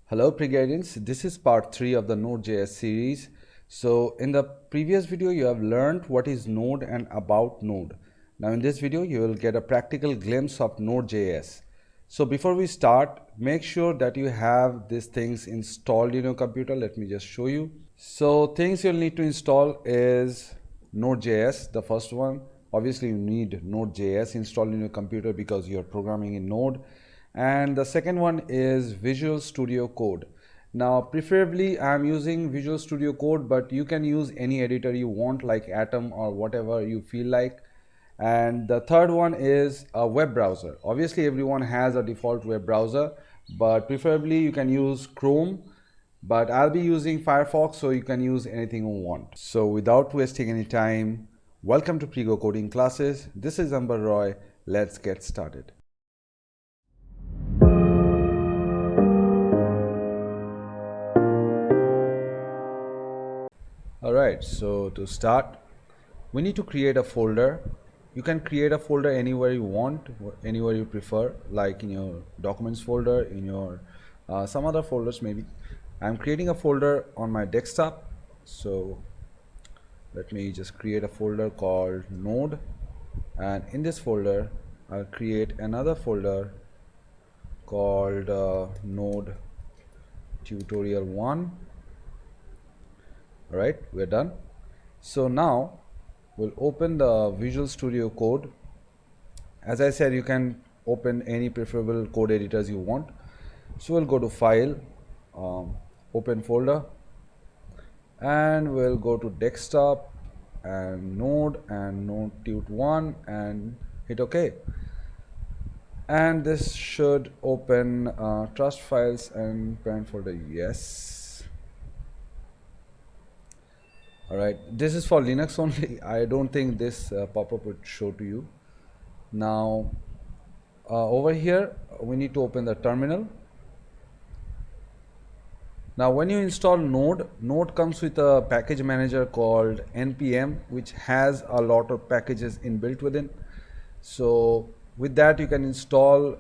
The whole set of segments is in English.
Hello Brigadians, this is part 3 of the Node.js series. So in the previous video you have learned what is Node and about Node. Now in this video you will get a practical glimpse of Node.js. So before we start, make sure that you have these things installed in your computer. Let me just show you. So things you'll need to install is Node.js, the first one. Obviously you need Node.js installed in your computer because you're programming in Node. And the second one is Visual Studio Code. Now preferably I'm using Visual Studio Code, but you can use any editor you want like Atom or whatever you feel like. And the third one is a web browser. Obviously everyone has a default web browser, but preferably you can use Chrome, but I'll be using Firefox, so you can use anything you want. So without wasting any time, welcome to Prego Coding Classes. This is Amber Roy. Let's get started. Alright, so to start, we need to create a folder. You can create a folder anywhere you want, anywhere you prefer, like in your documents folder, in your some other folders maybe. I'm creating a folder on my desktop, so let me just create a folder called Node, and in this folder I'll create another folder called Node tutorial 1. Alright, we're done. So now we'll open the Visual Studio Code. As I said, you can open any preferable code editors you want. So we'll go to File, Open Folder, and we'll go to Desktop and Node Tut 1 and hit OK. And this should open Trust Files and Parent Folder. Yes. Alright, this is for Linux only. I don't think this pop-up would show to you. Now over here we need to open the terminal. Now when you install Node comes with a package manager called npm, which has a lot of packages inbuilt within. So with that you can install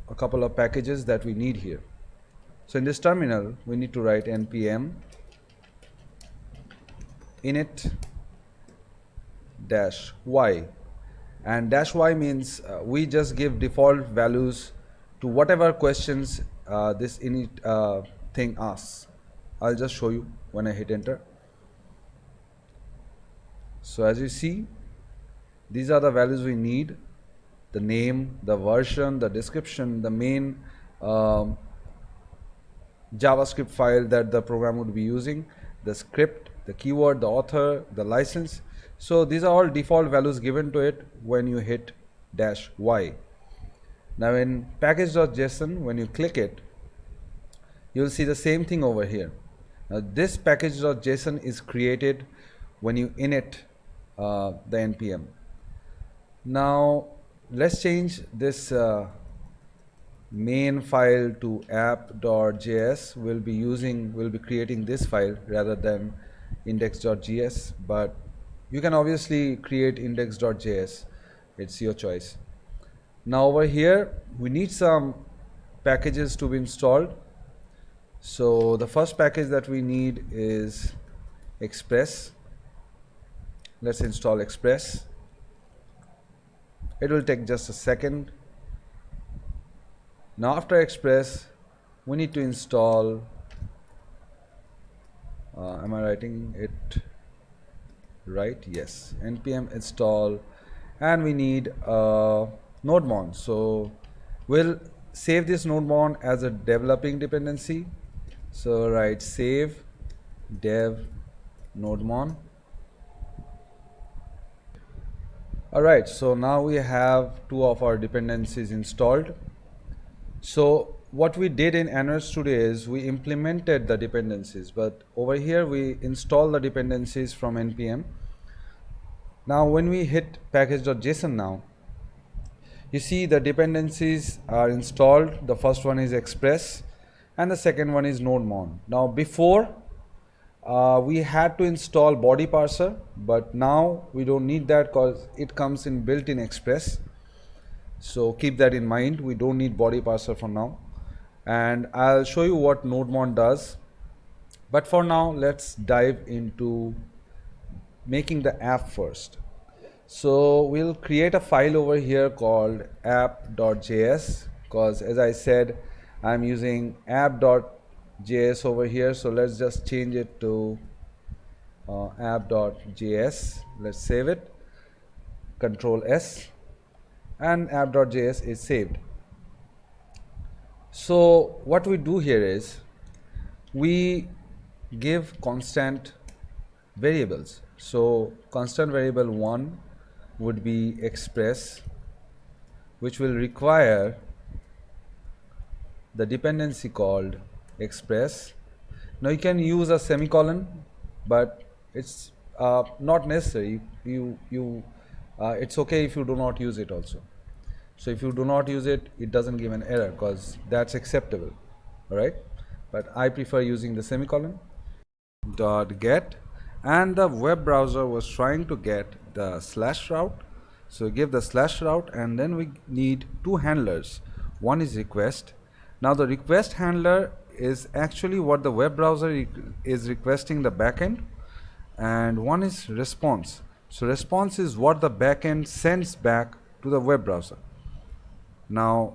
a couple of packages that we need here. So in this terminal we need to write npm init -y, and -y means we just give default values to whatever questions this init thing asks. I'll just show you when I hit enter. So as you see, these are the values we need: the name, the version, the description, the main JavaScript file that the program would be using, the script, the keyword, the author, the license. So these are all default values given to it when you hit -y. Now in package.json, when you click it, you'll see the same thing over here. Now this package.json is created when you init the npm. Now let's change this main file to app.js. We'll be creating this file rather than index.js, but you can obviously create index.js. It's your choice. Now over here we need some packages to be installed. So the first package that we need is Express. Let's install Express. It will take just a second. Now after Express we need to install am I writing it right? Yes, npm install, and we need nodemon. So we'll save this nodemon as a developing dependency. So write save dev nodemon. Alright, so now we have two of our dependencies installed. So what we did in Android Studio is we implemented the dependencies, but over here we install the dependencies from npm. Now when we hit package.json, now you see the dependencies are installed. The first one is Express and the second one is nodemon. Now before we had to install body parser, but now we don't need that because it comes in built-in Express. So keep that in mind. We don't need body parser for now. and I'll show you what NodeMon does. But for now, let's dive into making the app first. So we'll create a file over here called app.js, because as I said, I'm using app.js over here. So let's just change it to app.js. Let's save it, Control S, and app.js is saved. So what we do here is we give constant variables. So constant variable 1 would be express, which will require the dependency called express. Now you can use a semicolon, but it's not necessary. It's okay if you do not use it also. So if you do not use it, it doesn't give an error because that's acceptable. All right, but I prefer using the semicolon. Dot get, and the web browser was trying to get the slash route, so give the slash route, and then we need two handlers. One is request. Now the request handler is actually what the web browser is requesting the backend, and one is response. So response is what the backend sends back to the web browser. Now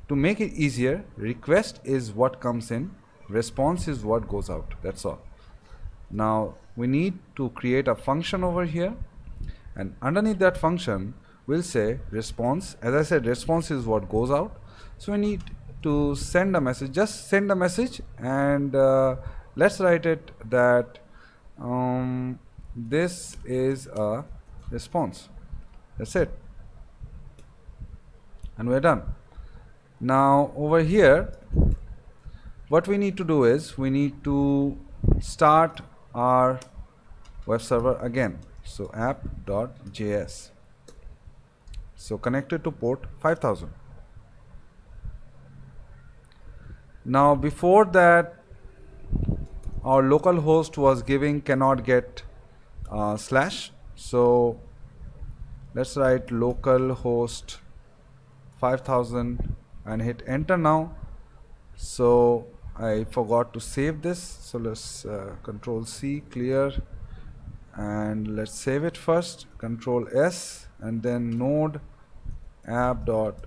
to make it easier, request is what comes in, response is what goes out. That's all. Now we need to create a function over here, and underneath that function we'll say response. As I said, response is what goes out, so we need to send a message. Just send a message, and let's write it that this is a response. That's it, and we're done. Now over here what we need to do is we need to start our web server again. So app.js, so connected to port 5000. Now before that, our local host was giving cannot get slash, so let's write localhost 5000 and hit enter now. So I forgot to save this, so let's Control C, clear, and let's save it first, Control S, and then node app.js.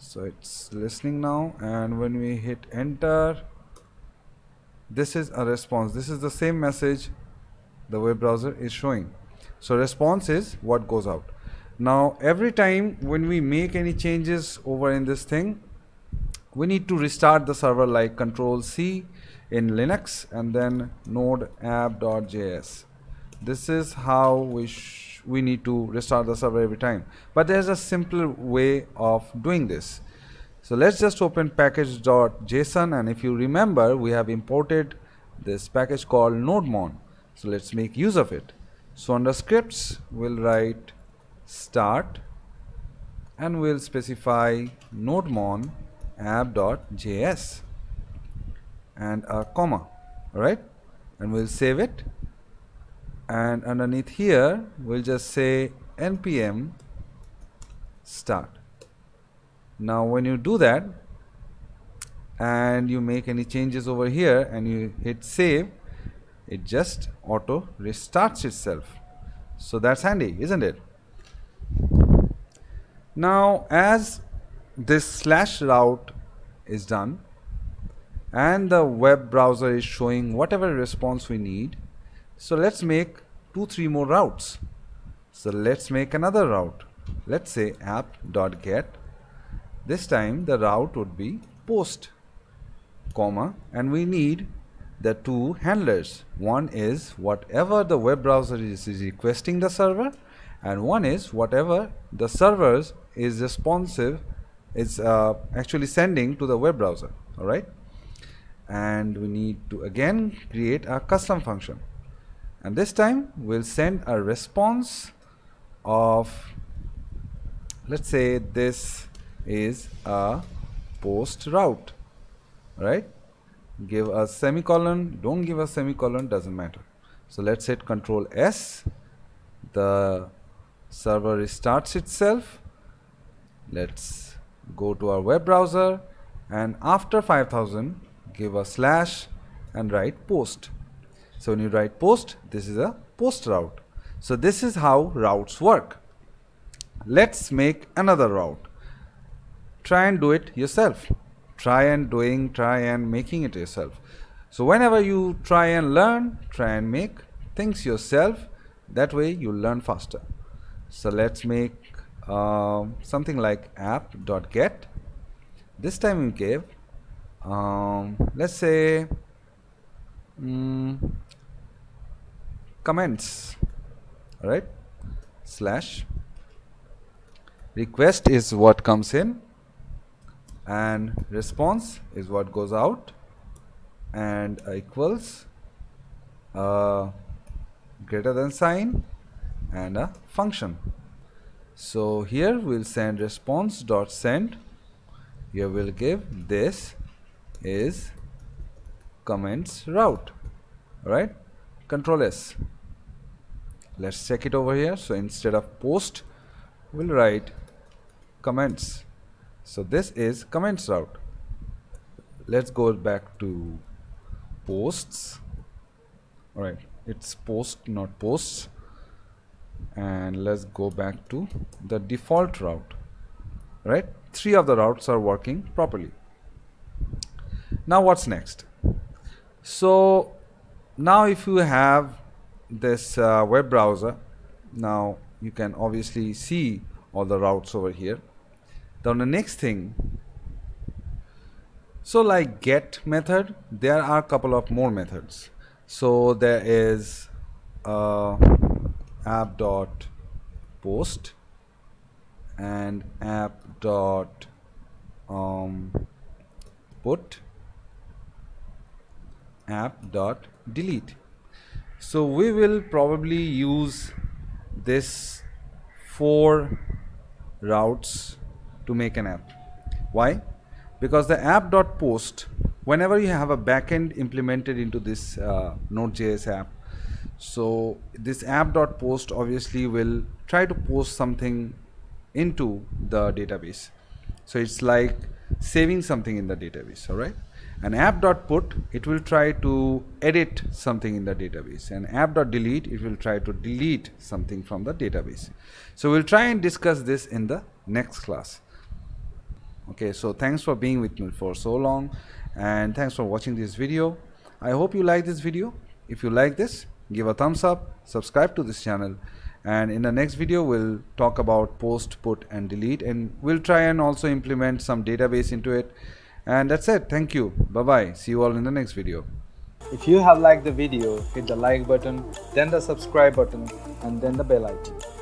So it's listening now, and when we hit enter, this is a response. This is the same message the web browser is showing. So response is what goes out. Now every time when we make any changes over in this thing, we need to restart the server, like Control C in Linux and then node app.js. This is how we need to restart the server every time. But there's a simpler way of doing this. So let's just open package.json, and if you remember, we have imported this package called NodeMon. So let's make use of it. So under scripts we'll write start, and we'll specify NodeMon app.js and a comma. All right, and we'll save it, and underneath here we'll just say npm start. Now when you do that and you make any changes over here and you hit save, it just auto restarts itself. So that's handy, isn't it? Now as this slash route is done and the web browser is showing whatever response we need, so let's make 2-3 more routes. So let's make another route. Let's say app.get. This time the route would be post, comma, and we need the two handlers. One is whatever the web browser is requesting the server, and one is whatever the servers is responsive is actually sending to the web browser. All right, and we need to again create a custom function, and this time we'll send a response of, let's say this is a post route. All right, give a semicolon, don't give a semicolon, doesn't matter. So let's hit Control S, the server restarts itself. Let's go to our web browser, and after 5000 give a slash and write post. So when you write post, this is a post route. So this is how routes work. Let's make another route. Try and do it yourself. Try and making it yourself. So whenever you try and learn, try and make things yourself. That way you learn faster. So let's make something like app.get. This time we give let's say comments. All right, slash request is what comes in and response is what goes out, and equals greater than sign and a function. So here we'll send response dot send. Here we'll give this is comments route. All right, Control S. Let's check it over here. So instead of post, we'll write comments. So this is comments route. Let's go back to posts. All right, it's post, not posts. And let's go back to the default route. All right, 3 of the routes are working properly. Now what's next? So now if you have this web browser, now you can obviously see all the routes over here. Then the next thing, so like get method, there are a couple of more methods. So there is app.post and app.put, app.delete. So we will probably use this 4 routes to make an app. Why? Because the app.post, whenever you have a backend implemented into this Node.js app, so this app.post obviously will try to post something into the database. So it's like saving something in the database. All right, and app.put, it will try to edit something in the database, and app.delete, it will try to delete something from the database. So we'll try and discuss this in the next class. Okay, so thanks for being with me for so long, and thanks for watching this video. I hope you like this video. If you like this, give a thumbs up, subscribe to this channel, and in the next video we'll talk about post, put and delete, and we'll try and also implement some database into it. And that's it. Thank you. Bye bye. See you all in the next video. If you have liked the video, hit the like button, then the subscribe button, and then the bell icon.